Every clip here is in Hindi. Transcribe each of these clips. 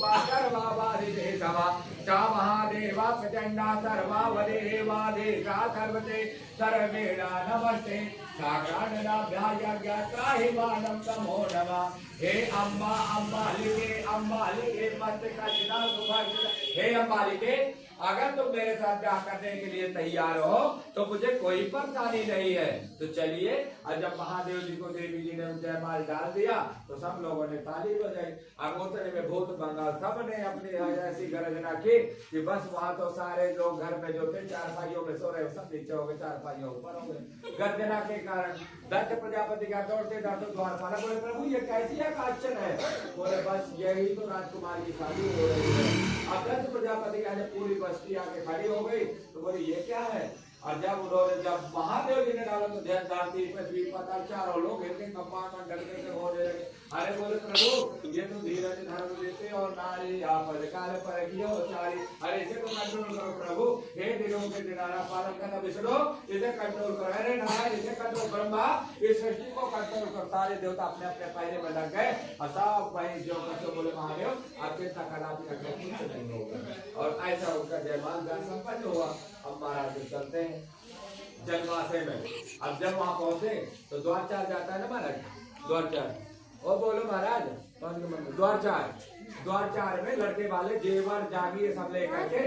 रूपा सर्वावादिदेशवा सा महादेवा प्रचंडा सर्वावदेवादेशा सर्वते सर्वेणा नमस्ते साग्राणनाभ्यायज्ञात्राहिमानं नमो नमः। हे अम्बा अम्बालिके अम्बालिके मस्त का जिना सुभाषित। हे अम्बालिके, अगर तुम मेरे साथ ब्याह करने के लिए तैयार हो तो मुझे कोई परेशानी नहीं है। तो चलिए। और जब महादेव जी को देवी जी ने जयमाल डाल दिया तो सब लोगों ने ताली बजाई। अगोतरे में भूत बंगाल सब ने अपनी ऐसी गर्जना की कि बस वहां तो सारे लोग घर में जो थे चारपाइयों में सो रहे सब नीचे हो गए, चारपाइयों ऊपर हो गए। गर्जना के कारण दक्ष प्रजापति का दौड़ते दौड़ते द्वारपाल बोले प्रभु ये कैसी आश्चर्य है। बोले बस यही तो राजकुमार की शादी हो रही है। अब दक्ष प्रजापति का जब पूरी बस्ती आके खड़ी हो गई तो बोले ये क्या है। और जब उन्होंने जब महादेव जी ने डाला तो ध्यान धरती पृथ्वी पाताल चारों लोग हिलके कंपान डरते से होने लगे। अरे बोले प्रभु ये तो धीरज धर्म देते और नारी आपद काल पर चारी। अरे इसे तो कंट्रोल करो प्रभु। हे दिनों के दिनारा पालन करना विष्णु इसे कंट्रोल करो। अरे नारायण इसे कंट्रोल ब्रह्मा इस सृष्टि को कंट्रोल करो। सारे देवता अपने अपने पहले में लग गए और सब वही जो बोले महादेव आप चिंता करना कुछ नहीं होगा। और ऐसा उनका जयमाल गान संपन्न हुआ। अब महाराज चलते हैं जन्माशय में। अब जब वहां पहुंचे तो द्वारचार जाता है ना महाराज, द्वारचार। ओ बोलो महाराज द्वारचार। द्वारचार में लड़के वाले जेवर जागी सब लेकर के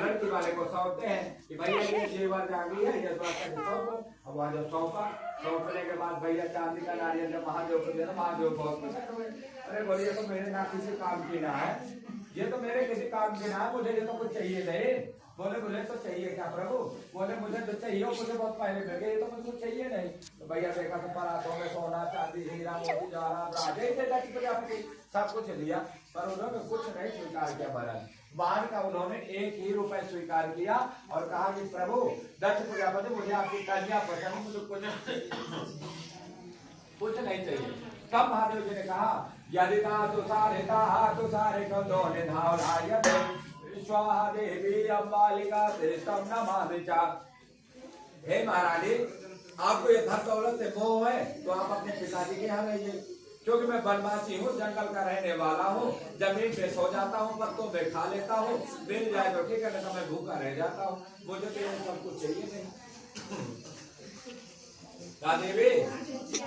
लड़की वाले को सौंपते हैं कि भैया ये जेवर जागी है ये द्वारचार सौंपो। अब वहां जब सौंपा, सौंपने के बाद भैया चांदी का नारियल जब महादेव को देना, महादेव बहुत प्रसन्न हुए। अरे बोलिए तो मेरे ना किसी काम की ना है, ये तो मेरे किसी काम की ना है, मुझे ये तो कुछ चाहिए नहीं। बोले मुझे तो चाहिए क्या प्रभु। बोले मुझे तो चाहिए, मुझे बहुत पहले मिल गए, ये तो मुझे कुछ चाहिए नहीं। तो भैया देखा तो परातों में सोना चांदी हीरा मोती जवाहरात राजे सब कुछ लिया पर उन्होंने कुछ नहीं स्वीकार किया। महाराज बाहर का उन्होंने 1 ही रुपए स्वीकार किया और कहा कि प्रभु दक्ष प्रजापति मुझे आपकी कन्या पसंद, मुझे कुछ नहीं चाहिए। तब महादेव जी ने कहा यदि तुषारे कंदो निधावराय स्वाहा देवी अम्बालिका तेस्तम नमामिचा। हे महारानी आपको ये धन दौलत से मोह है तो आप अपने पिताजी के यहाँ रहिए, क्योंकि मैं बनवासी हूँ, जंगल का रहने वाला हूँ, जमीन पे सो जाता हूँ, पत्तों पे खा लेता हूँ, मिल जाए तो ठीक है, नहीं मैं भूखा रह जाता हूँ, मुझे तो ये सब कुछ चाहिए नहीं। देवी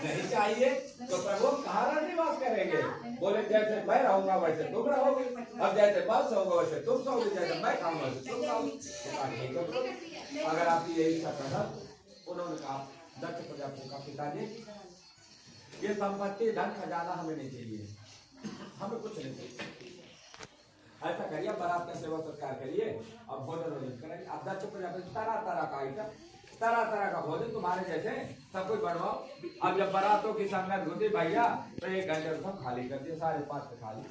नहीं चाहिए तो प्रभु कहाँ निवास करेंगे। बोले जैसे मैं रहूंगा वैसे तुम रहोगे, अब जैसे मैं सोऊंगा वैसे तुम सोओगे, जैसे मैं खाऊंगा वैसे तुम खाओगे। अगर आप यही इच्छा करना। उन्होंने कहा दक्ष प्रजापति का पिताजी ये संपत्ति धन खजाना हमें नहीं चाहिए, हमें कुछ नहीं चाहिए। ऐसा करिए बारात का सेवा सत्कार करिए और भोजन करेंगे। अब दक्ष प्रजापति तरह तरह का आइटम, तरह तरह का भोजन तुम्हारे जैसे सब कुछ बनवाओ। अब जब बारातों की संगत होती भैया तो 1 घंटे सब खाली कर दिए, 5:30 खाली।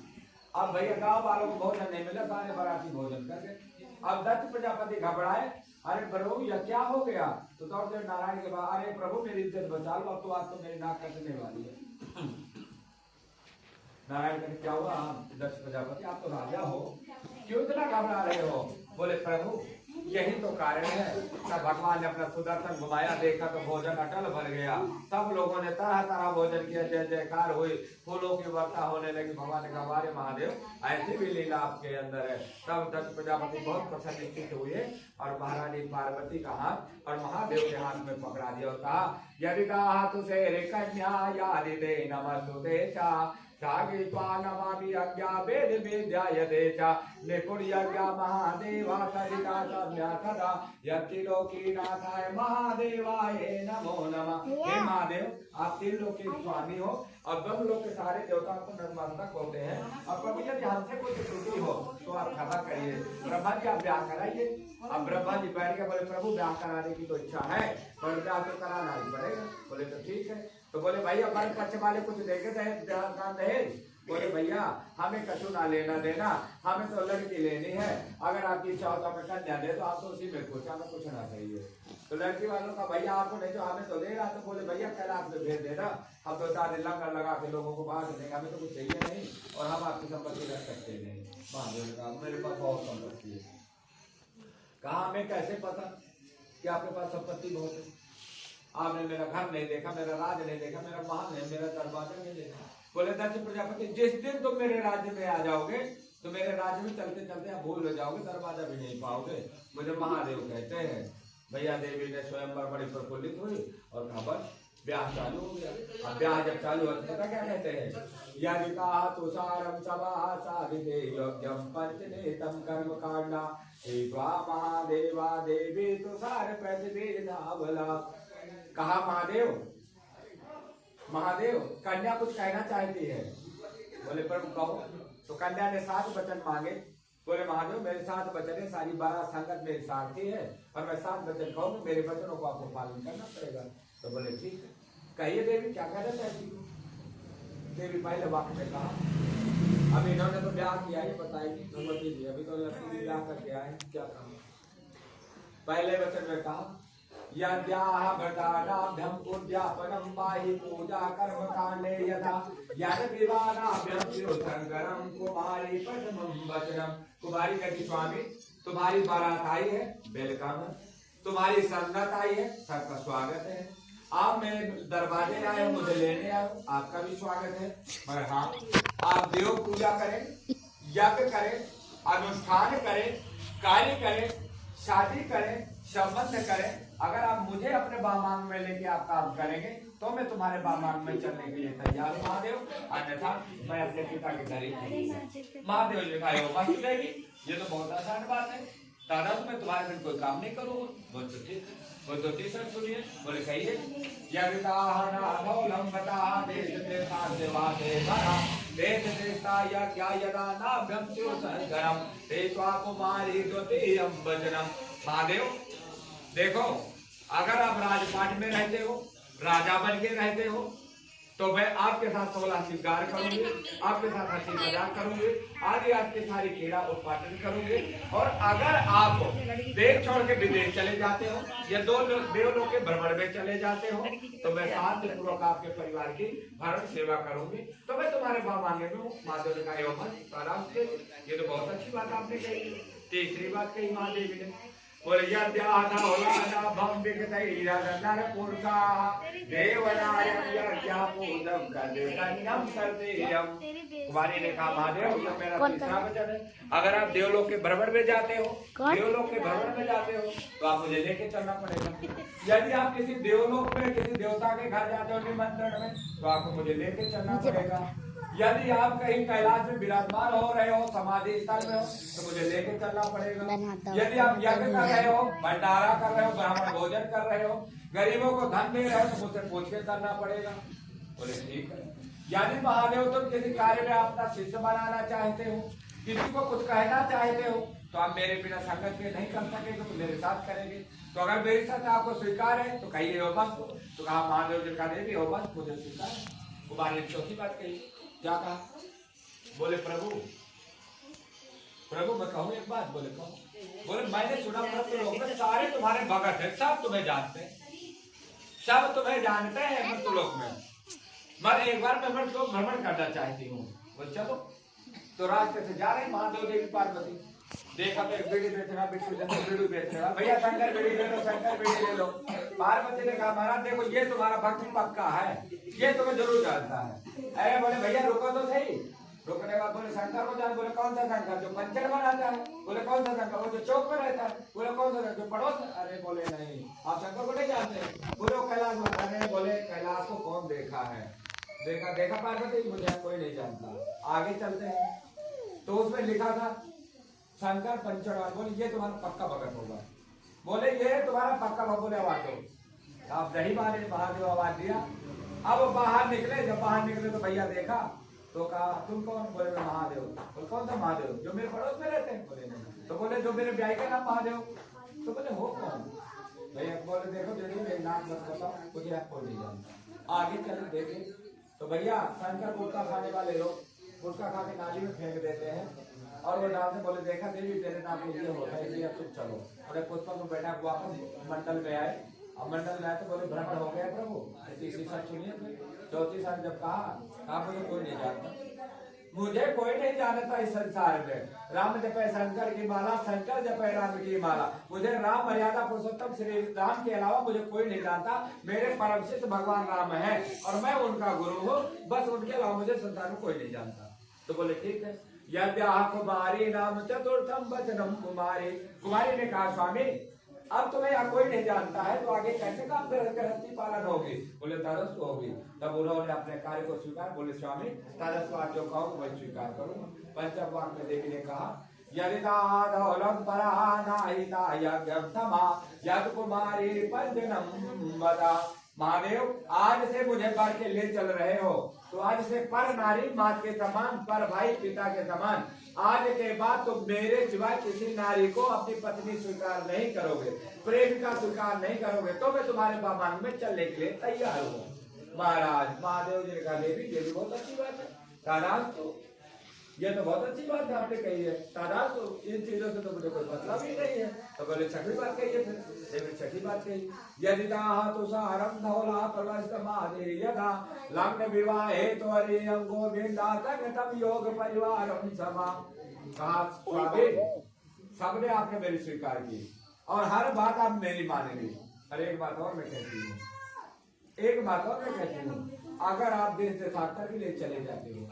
अब भैया गांव वालों को भोजन नहीं मिला, सारे बाराती भोजन कर गए। अब दत्त प्रजापति घबराए, अरे प्रभु यह क्या हो गया। तो दौड़ते नारायण के बाद अरे प्रभु मेरी इज्जत बचा लो, अब तो आज तो मेरी नाक कटने वाली है। नारायण कहते क्या हुआ। दक्ष प्रजापति आप तो राजा हो, क्यों इतना घबरा रहे हो। बोले प्रभु यही तो कारण है, तब भगवान ने अपना सुदर्शन घुमाया, देखा तो भोजन अटल भर गया। सब लोगों ने तरह तरह भोजन किया, जय जयकार हुई, फूलों की वर्षा होने लगी। भगवान ने कहा हमारे महादेव ऐसी भी लीला आपके अंदर है। तब दक्ष प्रजापति बहुत प्रसन्नचित्त हुए और महारानी पार्वती का हाथ और महादेव के हाथ में पकड़ा दिया और कहा यदि हाथ से कन्या यादि दे नमस्तुते चा सागित्वा नमामि यज्ञा वेद विद्यायते च निपुण यज्ञा महादेवा सरिता सम्या सदा यत्तिलोकी नाथाय महादेवाय नमो नमः। हे महादेव आप 3 लोक के स्वामी हो और ब्रह्मलोक के सारे देवताओं को नतमस्तक होते हैं और प्रभु यदि हमसे कुछ त्रुटि हो तो आप क्षमा करिए। ब्रह्मा जी आप ब्याह कराइए। अब ब्रह्मा जी बैठ के बोले प्रभु ब्याह कराने की तो इच्छा है पर ब्याह तो कराना ही पड़ेगा। बोले तो ठीक है। तो बोले भैया वन पक्ष वाले कुछ देखे दहेज। बोले भैया हमें कछु ना लेना देना, हमें तो लड़की लेनी है, अगर आपकी इच्छा हो तो हमें कन्या दे तो आप तो उसी में खुश, हमें कुछ ना चाहिए। तो लड़की वालों का भैया आपको नहीं तो हमें तो दे रहा। तो बोले भैया कैलाश में भेज देना, हम 2-4 दिन लंगर लगा के लोगों को बांट देंगे, हमें तो कुछ चाहिए नहीं और हम आपकी संपत्ति रख सकते नहीं। महादेव ने कहा मेरे पास बहुत संपत्ति है। कहा हमें कैसे पता कि आपके पास संपत्ति बहुत है। आपने मेरा घर नहीं देखा, मेरा राज नहीं देखा, मेरा महल नहीं, मेरा दरवाजा नहीं देखा। बोले दक्ष प्रजापति जिस दिन तुम मेरे राज्य में आ जाओगे तो मेरे राज्य में चलते चलते आप भूल हो जाओगे, दरवाजा भी नहीं पाओगे। मुझे महादेव कहते हैं। भैया देवी ने स्वयंवर बड़ी प्रफुल्लित हुई और कहा बस ब्याह चालू हो गया। अब ब्याह जब चालू होता है तो क्या कहते हैं, यदिका तुषारम सभा साधिते योग्यम पंचनेतम कर्म कांडा हेत्वा महादेवा देवी तुषार प्रतिवेदावला। कहा महादेव महादेव कन्या कुछ कहना चाहती है। बोले प्रभु कहो। तो कन्या ने 7 वचन मांगे। बोले महादेव मेरे 7 वचन है, सारी 12 संगत मेरी सारथी है और मैं 7 वचन कहूँ, मेरे वचनों को आपको पालन करना पड़ेगा। तो बोले ठीक है, कहिए देवी क्या कहना चाहती हो। देवी पहले वाक्य में कहा, अब इन्होंने तो ब्याह किया है बताएगी भगवती जी, अभी तो लड़की ब्याह करके आए, क्या कहा। पहले वचन में कहा यद्याः व्रतानाभ्यं उद्यापनं पाहि पूजा कर्म कांडे यथा यद विवाहाभ्यं शिरोशंकरं कुमारी प्रथमं वचनम। कुमारी कहती स्वामी तुम्हारी बारात आई है, वेलकम है। तुम्हारी संगत आई है, सबका स्वागत है। आप मेरे दरवाजे आए हो, मुझे लेने आए हो, आपका भी स्वागत है। मगर हाँ आप देव पूजा करें, यज्ञ करें, अनुष्ठान करें, कार्य करें, शादी करें, संबंध करें। अगर आप मुझे अपने बामांग में लेके आप काम करेंगे तो मैं तुम्हारे बामांग में चलने के लिए तैयार हूँ महादेव, अन्यथा मैं अपने पिता के घर ही। महादेव जी भाई मस्त देगी, ये तो बहुत आसान बात है। दादा तो मैं तुम्हारे घर कोई काम नहीं करूँगा। बोल तो ठीक है, बोल तो तीसरा सुनिए। बोले कहिए महादेव देखो, अगर आप राजपाट में रहते हो, राजा बन के रहते हो, तो मैं आपके साथ 16 श्रृंगार करूंगी, आपके साथ हंसी मजाक करूंगी, आदि आपके सारी क्रीड़ा उत्पादन करूंगी। और अगर आप देश छोड़ के विदेश चले जाते हो या देवलोक के भ्रमण में चले जाते हो, तो मैं शांतिपूर्वक आपके परिवार की भरण सेवा करूंगी। तो मैं तुम्हारे बामांगे में हूँ। महादेव ने कहा ये तो बहुत अच्छी बात आपने कही। तीसरी बात कही महादेवी ने, बोले कुमारी ने कहा महादेव ये मेरा तीसरा वचन है। अगर आप देवलोक के भ्रमण में जाते हो, देवलोक के भ्रमण में जाते हो तो आप मुझे लेके चलना पड़ेगा। यदि आप किसी देवलोक में किसी देवता के घर जाते हो निमंत्रण में, तो आपको मुझे लेके चलना पड़ेगा। यदि आप कहीं कैलाश में विराजमान हो रहे हो, समाधि स्थल में हो, तो मुझे लेके चलना पड़ेगा। यदि आप यज्ञ कर रहे हो, भंडारा कर रहे हो, ब्राह्मण भोजन कर रहे हो, गरीबों को धन दे रहे हो, तो मुझसे पूछ के करना पड़ेगा। बोले ठीक है। यदि महादेव तुम किसी कार्य में अपना शिष्य बनाना चाहते हो, किसी को कुछ कहना चाहते हो, तो आप मेरे बिना संगत के नहीं कर सकेंगे, तो मेरे साथ करेंगे। तो अगर मेरे साथ आपको स्वीकार है तो कहिए हो बस। तो कहा महादेव जी का देवी हो बस, मुझे स्वीकार। कुमारी ने चौथी बात कही, क्या कहा। बोले प्रभु प्रभु मैं कहूँ एक बात। बोले कहो। बोले मैंने सुना मृत्युलोक में सारे तुम्हारे भगत हैं, सब तुम्हें जानते हैं, सब तुम्हें जानते हैं मृत्युलोक में। मैं एक बार मैं मृत्युलोक भ्रमण करना चाहती हूँ। बोल चलो। तो रास्ते से जा रहे महादेव देवी पार्वती, देखा तो एक बीड़ी बेचना, बिट्टू जैसे बीड़ी बेच रहा, भैया शंकर बीड़ी ले लो, शंकर बीड़ी ले लो। पार्वती ने कहा महाराज देखो ये तुम्हारा भक्ति पक्का है, ये तुम्हें जरूर जानता है। अरे बोले भैया रुको तो सही। रुकने के बाद बोले शंकर को जान। बोले कौन सा शंकर, जो पंचर बनाता है। बोले कौन सा शंकर, वो जो चौक में रहता है। बोले कौन सा जो पड़ोस। अरे बोले नहीं आप शंकर को नहीं जानते। बोले कैलाश में। अरे बोले कैलाश को कौन देखा है। देखा पार्वती, मुझे कोई नहीं जानता। आगे चलते हैं तो उसमें लिखा था शंकर पंचर। बोले ये तुम्हारा पक्का भगत होगा। बोले ये तुम्हारा पक्का भगत। बोले आवाज दो। आप नहीं माने, महादेव आवाज दिया। अब बाहर निकले, जब बाहर निकले तो भैया देखा तो कहा तुम कौन। बोले महादेव। बोले कौन सा महादेव, जो मेरे पड़ोस में रहते हैं। बोले नहीं। तो बोले जो मेरे ब्याह का नाम महादेव। तो बोले हो कौन भैया। बोले देखो मेरे नाम मत बताओ, मुझे आप कोई नहीं जानता। आगे चले देखे तो भैया शंकर गुटखा खाने वाले लोग गुटखा खा के नाली में फेंक देते हैं और वो डालते। बोले देखा देवी तेरे नाम में ये होता है, इसलिए अब तुम चलो। बोले पुष्पा को बैठा वापस मंडल में आए। अब मंडल में आए तो बोले भ्रमण हो गया प्रभु। तीसरी साल सुनिए, चौथी साल जब कहा मुझे कोई नहीं जानता, मुझे कोई नहीं जानता इस संसार में। राम जपे शंकर की माला, शंकर जपे राम की माला। मुझे राम मर्यादा पुरुषोत्तम श्री राम के अलावा मुझे कोई नहीं जानता। मेरे परम सिद्ध भगवान राम है और मैं उनका गुरु हूँ, बस उनके अलावा मुझे संसार में कोई नहीं जानता। तो बोले ठीक है। यद्याह कुमारी नाम चतुर्थम वचनम कुमारी। कुमारी ने कहा स्वामी अब तुम्हें यहाँ कोई नहीं जानता है तो आगे कैसे काम गृहस्थी पालन होगी? बोले तदस्व होगी। तब उन्होंने अपने कार्य को स्वीकार, बोले स्वामी तदस्व आप जो कहो वही स्वीकार करूंगा। पंचम वाक्य में देवी ने कहा यदिदाधौलम परानाहिता यज्ञम समा यद कुमारी पंचनम वदा। महादेव आज से मुझे बर के ले चल रहे हो तो आज से पर नारी माँ के समान, पर भाई पिता के समान, आज के बाद तुम मेरे सिवाय किसी नारी को अपनी पत्नी स्वीकार नहीं करोगे, प्रेमिका स्वीकार नहीं करोगे, तो मैं तुम्हारे बामान में चलने के लिए तैयार हूँ। महाराज महादेव जी ने कहा देवी ये भी बहुत अच्छी बात है, तानाज तो ये तो बहुत अच्छी बात है आपने कही है, तानाज तो इन चीजों से तो मुझे कोई मतलब ही नहीं है। तो बोले छठी बात कही है, फिर छठी बात कही यदि तुषारम धौला प्रवस्तमादे यदा लग्न विवाहे त्वरीयं गोविंदा संगतम योग परिवारम समा। कहा स्वामी सबने आपने मेरी स्वीकार की और हर बात आप मेरी माने ली। अरे एक बात और मैं कहती हूँ, एक बात और मैं कहती हूँ, अगर आप देश देशांतर के लिए चले जाते हो,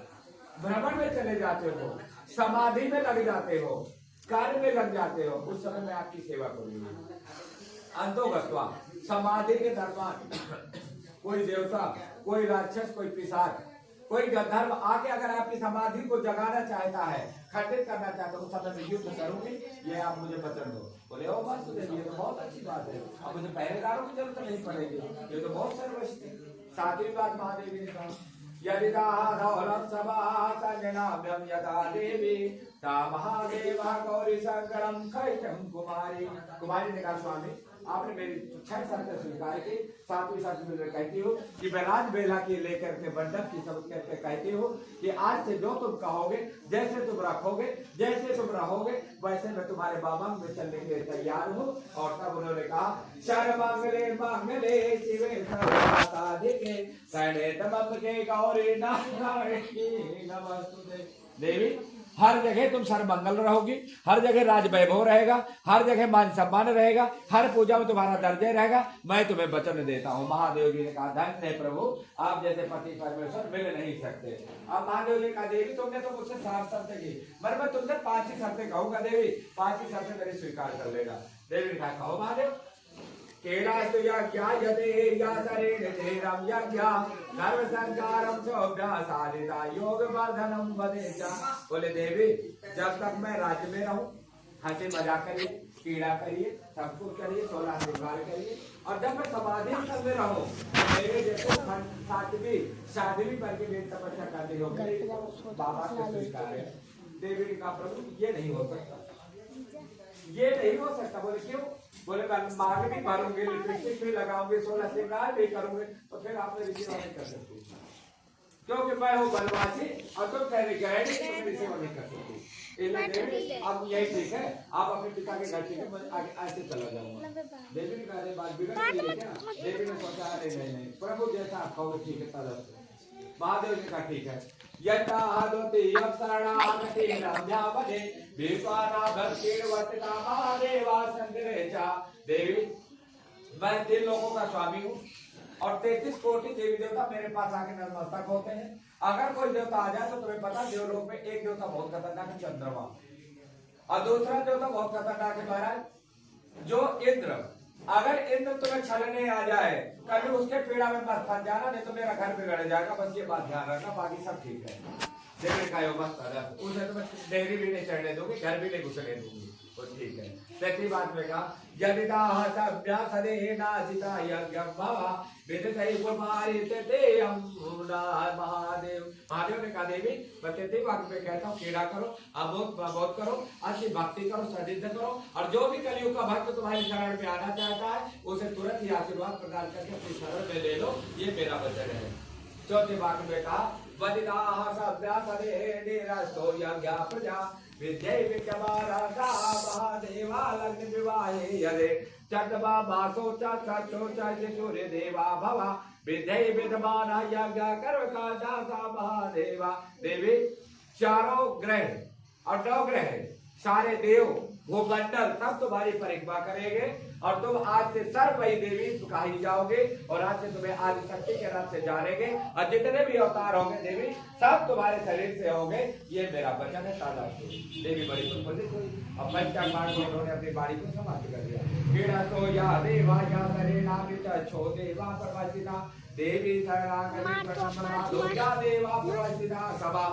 भ्रमण में चले जाते हो, समाधि में लग जाते हो, कार्य में लग जाते हो, उस समय मैं आपकी सेवा करूंगी। अंतोगत्वा समाधि के दरमियान कोई देवता, कोई राक्षस, कोई पिशाच, कोई गंधर्व आके अगर आपकी समाधि को जगाना चाहता है, खंडित करना चाहता है, उस समय में युद्ध करूंगी, ये आप मुझे वचन दो। बोले ओ बस ये तो बहुत अच्छी बात है, अब मुझे पहरेदारों की जरूरत नहीं पड़ेगी, ये तो बहुत सर्वश्रेष्ठ है। सातवीं बात महादेवी ने कहा यदिदाधौलम सभासंजनाभ्यम यदा देवी सा महादेवा गौरी शंकरम कैचम कुमारी। कुमारी ने कहा स्वामी आपने मेरी 6 शर्तें स्वीकार की, 7वीं शर्त में कहती हूँ कि बेलाज बेला की लेकर के मंडप की सब करके कहती हूँ कि आज से जो तुम कहोगे, जैसे तुम रखोगे, जैसे तुम रहोगे, वैसे मैं तुम्हारे बाबा में चलने के लिए तैयार हूँ। और तब उन्होंने कहा शर्मंगले मंगले शिवे सर्वसाधिके शरणे गौरी नारायणी नमस्तुते। देवी हर जगह तुम सर्वमंगल रहोगी, हर जगह राज वैभव रहेगा, हर जगह मान सम्मान रहेगा, हर पूजा में तुम्हारा दर्जा रहेगा, मैं तुम्हें वचन देता हूँ। महादेव जी ने कहा धन्य है प्रभु, आप जैसे पति परमेश्वर मिल नहीं सकते। अब महादेव जी कहा देवी तुमने तो मुझसे 7 शर्तें की, मैं तुमसे 5 ही शर्तें कहूंगा देवी, 5 ही शर्तें मेरी स्वीकार कर लेगा। देवी ने कहा कहो महादेव। केलास्तु यज्ञा यदे यासरेण तेरम यज्ञा सर्वसंकारम सौभ्यासादिता योग वर्धनम वदेचा। बोले देवी जब तक मैं राज्य में रहूं, हंसी मजाक करिए, कीड़ा करिए, सब कुछ करिए, 16 श्रृंगार करिए, और जब मैं समाधि स्थल में रहूं मेरे जैसे 7वीं पर के लिए तपस्या करनी होगी, बाबा से स्वीकार है। देवी ने कहा प्रभु ये नहीं हो सकता, ये नहीं हो सकता। बोले क्यों? बोले मैं मांग भी भरूंगी, लिपस्टिक भी लगाऊंगी, 16 श्रृंगार भी करूंगी, तो फिर आप मेरी सेवा नहीं कर सकती, क्योंकि मैं हूँ बनवासी और तुम कहने गए तो मेरी सेवा नहीं कर सकती। अब यही ठीक है, आप अपने पिता के घर ठीक है, आगे ऐसे चला जाऊंगा। देवी ने कहा बात बिगड़ गई है क्या? देवी ने सोचा नहीं प्रभु जैसा आप कहो ठीक है तब। महादेव ने कहा ठीक है। देवी मैं 3 लोगों का स्वामी हूँ और 33 कोटि देवी देवता मेरे पास आके नतमस्तक होते हैं। अगर कोई देवता आ जाए तो तुम्हें पता देवलोक में एक देवता बहुत खतरनाक है चंद्रमा, और दूसरा देवता बहुत खतरनाक है महाराज जो इंद्र। अगर इंद्र तुम्हें छलने आ जाए कभी उसके पीड़ा में मत फंस जाना, नहीं तो मेरा घर बिगड़ जाएगा। बस ये बात ध्यान रखना, बाकी सब ठीक है। देवी का बस उसे तो मैं डेयरी भी नहीं चढ़ने दूंगी, घर भी नहीं घुसने दूंगी, तो ठीक है। छठी बात में कहा महादेव। महादेव ने कहा देवी मैं 33 बात में कहता हूँ कीड़ा करो, अबोध करो, अच्छी भक्ति करो, सदिद्ध करो, और जो भी कलयुग का भक्त तुम्हारी शरण में आना चाहता है उसे तुरंत ही आशीर्वाद प्रदान करके अपनी शरण में ले लो, ये मेरा वचन है। चौथी बात में कहा देवी 4 ग्रह और 9 ग्रह सारे देव भूमंडल सब तुम्हारी परिक्रमा करेंगे और तुम आज से सर्वमयी देवी कही जाओगे और आज से तुम्हें आदि शक्ति के नाम से जानेंगे और जितने भी अवतार होंगे देवी सब तुम्हारे शरीर से होंगे। ये मेरा वचन है। ताला देवी बड़ी प्रफुल्लित हुई। अब पंचांग में उन्होंने अपनी बाड़ी को समाप्त कर दिया। पीड़ा तो या देवा या सरे नाम छो देवा प्रवासिना देवी देवा प्रवचना सभा।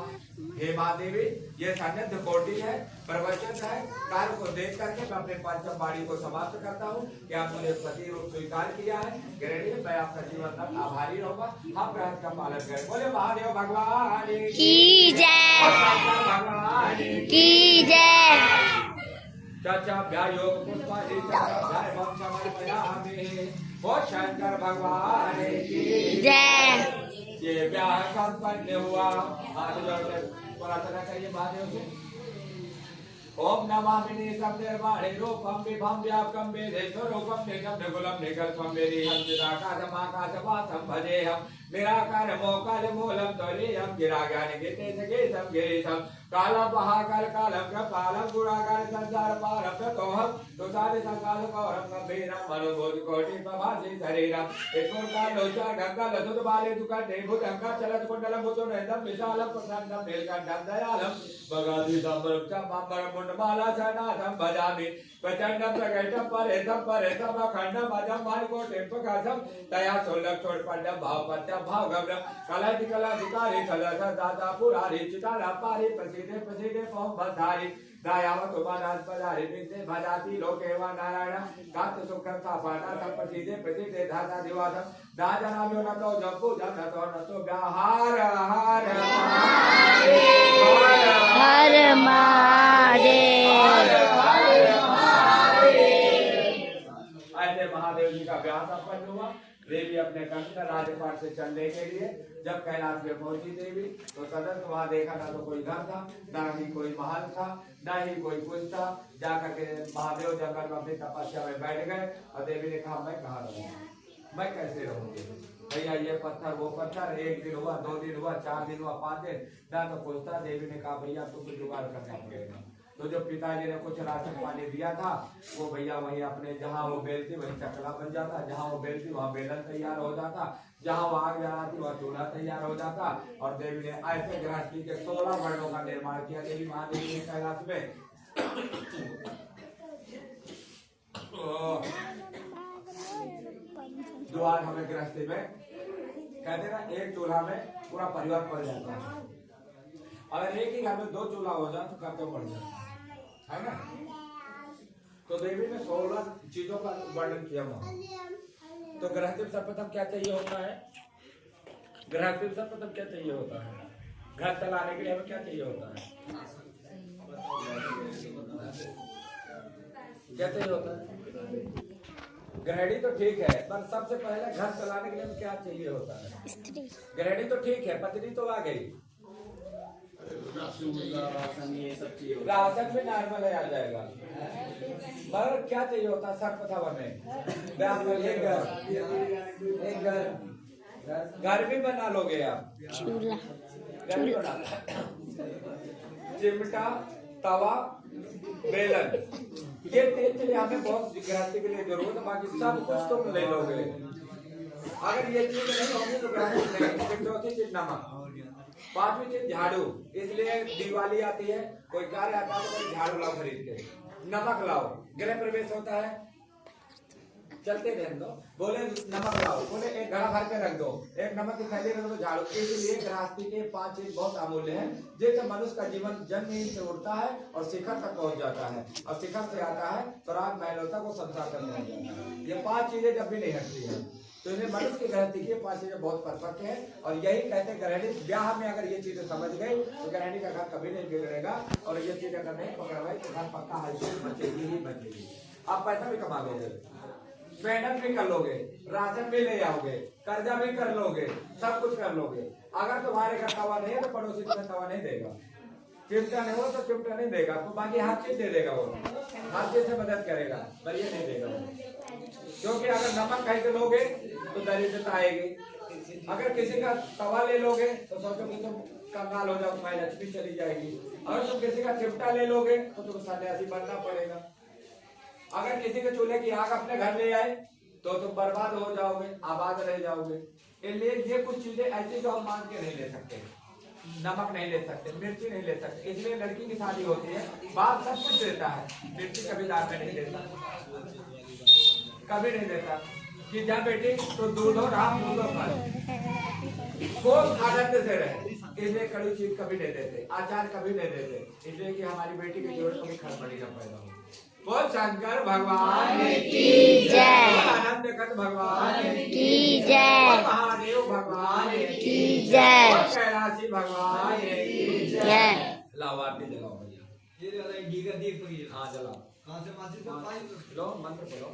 हे माँ देवी, ये सान्निध्य कोटि है, प्रवचन है। कार्य को देख करके मैं अपने पंचम वाणी को समाप्त करता हूँ कि आपने पति रूप स्वीकार किया है। ग्रहणी मैं आपका जीवन तक आभारी रहूंगा। हम ग्रहण का पालन करें। बोले महादेव भगवान की जय, भगवान की जय। चाचा व्यायोग पुष्पादि जय वंश समर्पयामि। ओ शंकर भगवान की जय। ये ब्याह संपन्न हुआ। हाथ जोड़कर प्रार्थना करिए महादेव से। ओम नमामि निर्वाणे रूपम विभम व्यापकम वेदेश्वर रूपम निगम निगुलम निगल्पम वेदेहम निराकारमाकाशवासम भजेहम निराकार मोकाल मूलम त्वरेयम गिराज्ञान गितेशगेशम गिरीशम कालम महाकाल कालम कृपालम गुणाकार संसार पारम ततोहम तुषारि संकाल गौरम गंभीरम मनोबोध कोटि प्रभासी शरीरम एकोरकाल लोचा गंगा लसुत बाले दुखंडे भुजंगा चलत कुंडलम भुजोनेदम विशालम प्रसन्नम नीलकंठम दयालम भगाधीशम चंपाम्बरम मुंडमाला शरणार्थम भजामि प्रचंडम प्रकटम परेतम अखंडम अजम मानकोटिम प्रकाशम दया सोलक छोड़ पंडम भावपत्यम भावगम्यम कलाधिकारी सदस्य दाता पुरारी चिताला पारी प्रसिद्धे प्रसिद्धे पौम बधारी दयावत उपादान पदारी विद्ये भजाति लोके वा नारायण कांत सुखम साफाना सब प्रसिद्धे प्रसिद्धे धाता दिवासम दाजनाम्यो नतो जपु जप नतो व्याहार हर हर महादेव। ऐसे महादेव जी का ब्याह संपन्न हुआ। देवी अपने कंठ राजपाट से चलने के लिए जब कैलाश में पहुंची देवी तो सदन वहां देखा ना तो कोई घर था, ना ही कोई महल था, ना ही कोई कुछ था। जाकर के महादेव जंगल में अपनी तपस्या में बैठ गए और देवी ने कहा मैं कहाँ रहूंगा, मैं कैसे रहूंगी भैया, ये पत्थर वो पत्थर। एक दिन हुआ, 2 दिन हुआ, 4 दिन हुआ, 5 दिन ना तो पूछता। देवी ने कहा भैया तुमको जुगाड़ करना पड़ेगा। तो जो पिताजी ने कुछ राशन पानी दिया था वो भैया वही अपने जहाँ वो बेलती वही चकला बन जाता, जहाँ वो बेलती वहाँ बेलन तैयार हो जाता, जहाँ वो आग जलाती वहाँ चूल्हा तैयार हो जाता। और देवी ने ऐसे गृहस्थी के 16 वर्णों का निर्माण किया। देवी महादेवी ने कैलाश में द्वार हमें गृहस्थी में कहते ना एक चूल्हा में पूरा परिवार पड़ जाता है। अगर एक ही घर में 2 चूल्हा हो जाए तो खर्चा पड़ जाता है ना। तो देवी ने 16 चीजों का वर्णन किया वहां। तो गृहस्थी में सर्वप्रथम क्या चाहिए होता है? गृहस्थी में सर्वप्रथम क्या चाहिए होता है? घर चलाने के लिए हमें क्या चाहिए होता है? क्या चाहिए होता है? गृहिणी तो ठीक है, पर सबसे पहले घर चलाने के लिए क्या चाहिए होता है? गृहिणी तो ठीक है, पत्नी तो आ गई, राशन भी नॉर्मल आ जाएगा। पर क्या चाहिए होता है? सर्वप्रथम हमें एक घर भी बना लोगे आप, चिमटा तवा बेलन, ये 3 चीजें हमें बहुत गृहस्थी के लिए जरूरत है। बाकी सब कुछ तुम ले लोगे। अगर ये चीज नहीं होगी तो गृहस्थी नहीं। चौथी चीज नमक, 5वीं चीज झाड़ू। इसलिए दिवाली आती है, कोई कार्य आता है तो झाड़ू लाओ खरीद के, नमक लाओ। गृह प्रवेश होता है, चलते रहने दो, बोले नमक लाओ, बोले एक घड़ा भर के रख दो, एक नमक की थैली रख दो, झाड़ू। इसलिए गृहस्थी के 5 चीज बहुत अमूल्य है, जिससे मनुष्य का जीवन जन्म से उठता है और शिखर तक पहुंच जाता है, और शिखर से आता है तो राग महलों तक वो संसार तक पहुंच जाता है। ये 5 चीजें जब भी नहीं हटती है तो इन्हें मनुष्य की गृहस्थी की 5 चीजें बहुत परफेक्ट है। और यही कहते गृहिणी ब्याह में अगर ये चीजें समझ गई तो गृहिणी का घर कभी नहीं बिगड़ेगा। और ये चीज अगर नहीं पकड़वाई तो घर पक्का हलचल बचेगी ही बचेगी। आप पैसा भी कमा लोगे, मेहनत भी कर लोगे, राशन भी ले आओगे, कर्जा भी कर लोगे, सब कुछ कर लोगे। अगर तुम्हारे घर तवा नहीं है तो पड़ोसी तुम्हें तवा नहीं देगा, चिमटा नहीं हो तो चिमटा नहीं देगा, तो बाकी हर चीज दे देगा, वो हर चीज से मदद करेगा, पर ये नहीं देगा। क्योंकि अगर नमक कहीं से लोगे तो दरिद्रता आएगी, अगर किसी का तवा ले लोगे तो सोचो कि तुम कंगाल हो जाओ तुम्हारी लक्ष्मी चली जाएगी। अगर तुम किसी का चिपटा ले लोगे तो तुमको सन्यासी बनना पड़ेगा। अगर किसी के चूल्हे की आग अपने घर ले आए तो तुम बर्बाद हो जाओगे, आबाद रह जाओगे। इसलिए ये कुछ चीजें ऐसी जो हम मान के नहीं ले सकते। नमक नहीं ले सकते, मिर्ची नहीं ले सकते। इसलिए लड़की की शादी होती है, बाप सब कुछ देता है, मिर्ची कभी दान में नहीं देता, कभी नहीं देता। कि जा बेटी तो दूध हो राम दूध हो फल, खूब आनंद से रहे। इसलिए कड़ी चीज कभी नहीं देते, आचार कभी नहीं देते। इसलिए कि हमारी बेटी की जोड़ कभी खड़बड़ी न पैदा हो। बोल शंकर भगवान की जय, आनंद कंद भगवान की जय, महादेव भगवान की जय, कैलाशी भगवान की जय। लाओ आरती जलाओ भैया। हाँ जलाओ। लो मंत्र बोलो।